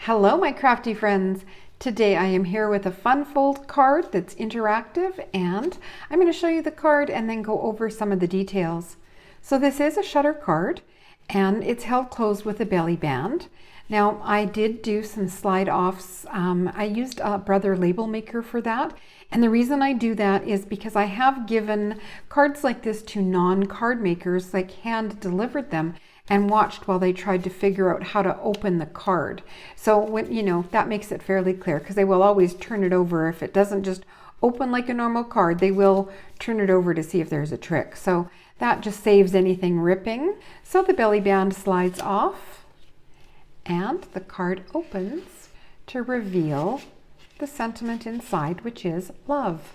Hello, my crafty friends. Today I am here with a fun fold card that's interactive, and I'm going to show you the card and then go over some of the details. So this is a shutter card and it's held closed with a belly band. Now I did do some slide offs. I used a Brother label maker for that. And the reason I do that is because I have given cards like this to non-card makers, like hand delivered them, and watched while they tried to figure out how to open the card. So when that makes it fairly clear, because they will always turn it over. If it doesn't just open like a normal card, they will turn it over to see if there's a trick. So that just saves anything ripping. So the belly band slides off and the card opens to reveal the sentiment inside, which is love.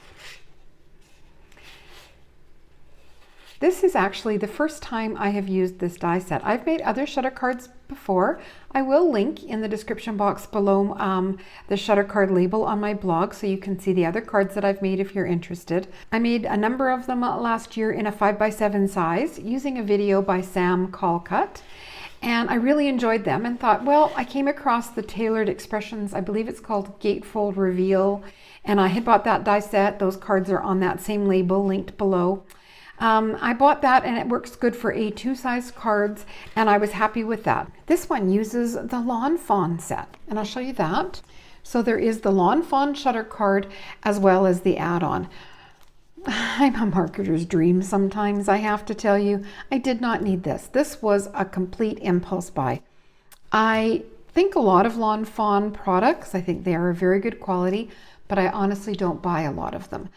This is actually the first time I have used this die set. I've made other shutter cards before. I will link in the description box below the shutter card label on my blog so you can see the other cards that I've made if you're interested. I made a number of them last year in a 5x7 size using a video by Sam Callcut. And I really enjoyed them and thought, well, I came across the Tailored Expressions, I believe it's called Gatefold Reveal, and I had bought that die set. Those cards are on that same label linked below. I bought that and it works good for A2 size cards, and I was happy with that. This one uses the Lawn Fawn set, and I'll show you that. So there is the Lawn Fawn Shutter Card as well as the add-on. I'm a marketer's dream sometimes, I have to tell you. I did not need this. This was a complete impulse buy. I think a lot of Lawn Fawn products, I think they are very good quality, but I honestly don't buy a lot of them.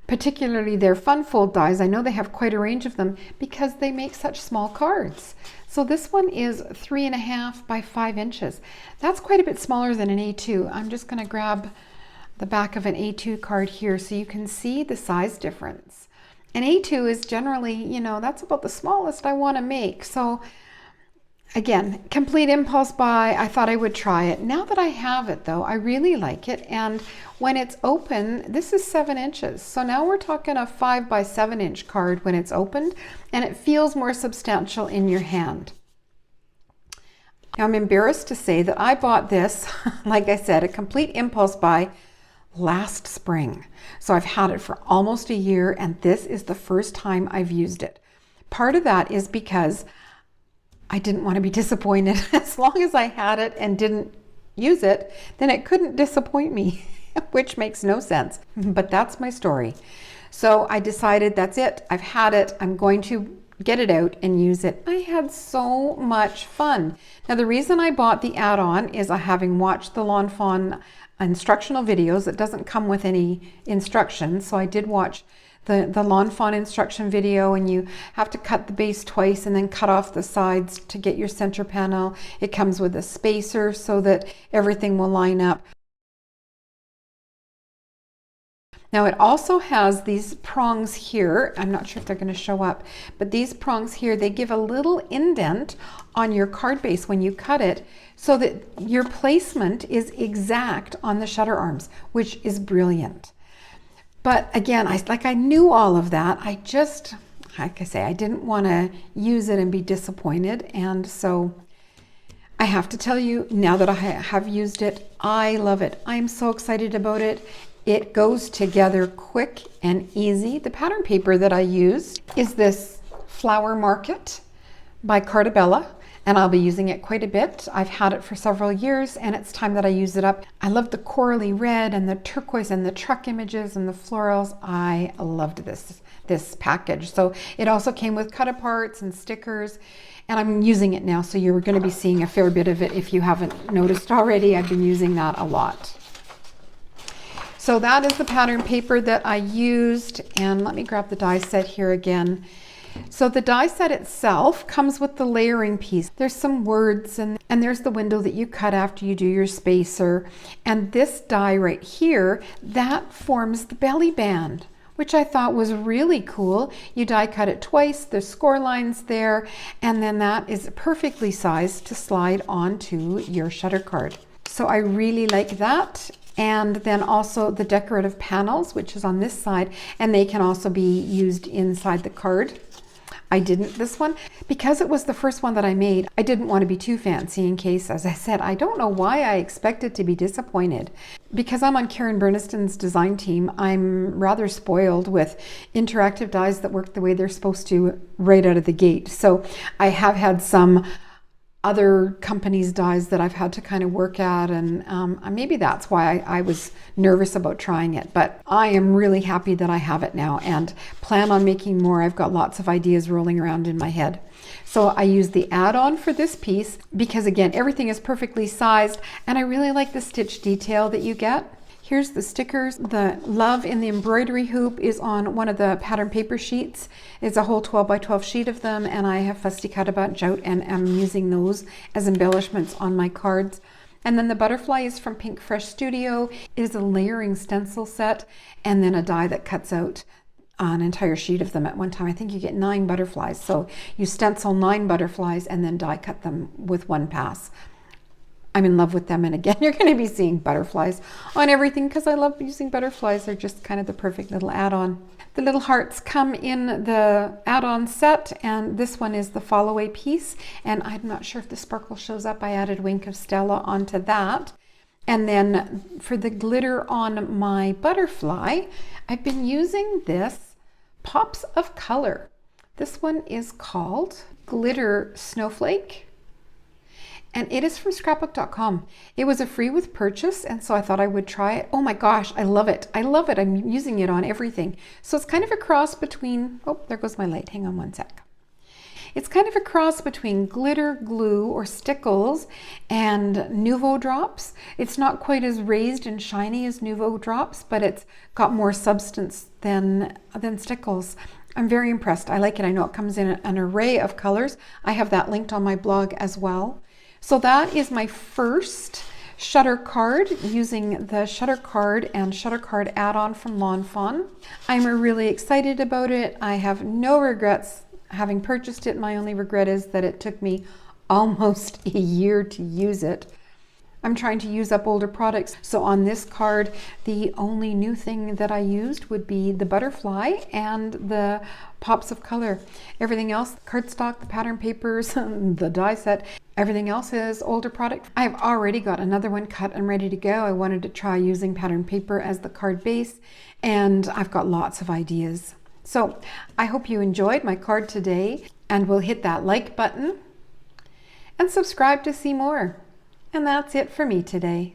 Particularly their fun fold dies. I know they have quite a range of them because they make such small cards. So this one is 3.5 by 5 inches. That's quite a bit smaller than an A2. I'm just going to grab the back of an A2 card here so you can see the size difference. An A2 is generally, that's about the smallest I want to make. So again, complete impulse buy. I thought I would try it. Now that I have it though, I really like it. And when it's open, this is 7 inches. So now we're talking a 5 by 7 inch card when it's opened, and it feels more substantial in your hand. Now I'm embarrassed to say that I bought this, like I said, a complete impulse buy last spring. So I've had it for almost a year, and this is the first time I've used it. Part of that is because I didn't want to be disappointed. As long as I had it and didn't use it, then it couldn't disappoint me, which makes no sense. But that's my story. So I decided that's it. I've had it. I'm going to get it out and use it. I had so much fun. Now the reason I bought the add-on is having watched the Lawn Fawn instructional videos. It doesn't come with any instructions, so I did watch the Lawn Fawn instruction video, and you have to cut the base twice and then cut off the sides to get your center panel. It comes with a spacer so that everything will line up. Now it also has these prongs here. I'm not sure if they're going to show up, but these prongs here, they give a little indent on your card base when you cut it so that your placement is exact on the shutter arms, which is brilliant. But again, I knew all of that. I just, like I say, I didn't want to use it and be disappointed. And so I have to tell you, now that I have used it, I love it. I'm so excited about it. It goes together quick and easy. The pattern paper that I used is this Flower Market by Cartabella, and I'll be using it quite a bit. I've had it for several years, and it's time that I use it up. I love the corally red and the turquoise and the truck images and the florals. I loved this package. So it also came with cut aparts and stickers, and I'm using it now. So you're going to be seeing a fair bit of it if you haven't noticed already. I've been using that a lot. So that is the pattern paper that I used, and let me grab the die set here again. So the die set itself comes with the layering piece. There's some words and there's the window that you cut after you do your spacer. And this die right here, that forms the belly band, which I thought was really cool. You die cut it twice, there's score lines there, and then that is perfectly sized to slide onto your shutter card. So I really like that. And then also the decorative panels, which is on this side, and they can also be used inside the card. I didn't this one. Because it was the first one that I made, I didn't want to be too fancy in case, as I said, I don't know why I expected to be disappointed. Because I'm on Karen Burniston's design team, I'm rather spoiled with interactive dies that work the way they're supposed to right out of the gate. So I have had some other companies' dies that I've had to kind of work at, and maybe that's why I was nervous about trying it. But I am really happy that I have it now and plan on making more. I've got lots of ideas rolling around in my head. So I use the add-on for this piece because, again, everything is perfectly sized, and I really like the stitch detail that you get. Here's the stickers. The love in the embroidery hoop is on one of the pattern paper sheets. It's a whole 12 by 12 sheet of them, and I have fussy cut a bunch out and am using those as embellishments on my cards. And then the butterfly is from Pink Fresh Studio. It is a layering stencil set, and then a die that cuts out an entire sheet of them at one time. I think you get 9 butterflies. So you stencil 9 butterflies and then die cut them with one pass. I'm in love with them, and again, you're going to be seeing butterflies on everything because I love using butterflies. They're just kind of the perfect little add-on. The little hearts come in the add-on set, and this one is the fall away piece, and I'm not sure if the sparkle shows up. I added Wink of Stella onto that. And then for the glitter on my butterfly, I've been using this Pops of Color. This one is called Glitter Snowflake. And it is from scrapbook.com. It was a free with purchase, and so I thought I would try it. Oh my gosh, I love it. I love it. I'm using it on everything. So it's kind of a cross between, oh, there goes my light. Hang on one sec. It's kind of a cross between glitter glue or stickles and Nouveau drops. It's not quite as raised and shiny as Nouveau drops, but it's got more substance than stickles. I'm very impressed. I like it. I know it comes in an array of colors. I have that linked on my blog as well. So that is my first shutter card using the shutter card and shutter card add-on from Lawn Fawn. I'm really excited about it. I have no regrets having purchased it. My only regret is that it took me almost a year to use it. I'm trying to use up older products. So on this card, the only new thing that I used would be the butterfly and the pops of color. Everything else, cardstock, the pattern papers, the die set, everything else is older product. I've already got another one cut and ready to go. I wanted to try using pattern paper as the card base, and I've got lots of ideas. So I hope you enjoyed my card today, and will hit that like button and subscribe to see more. And that's it for me today.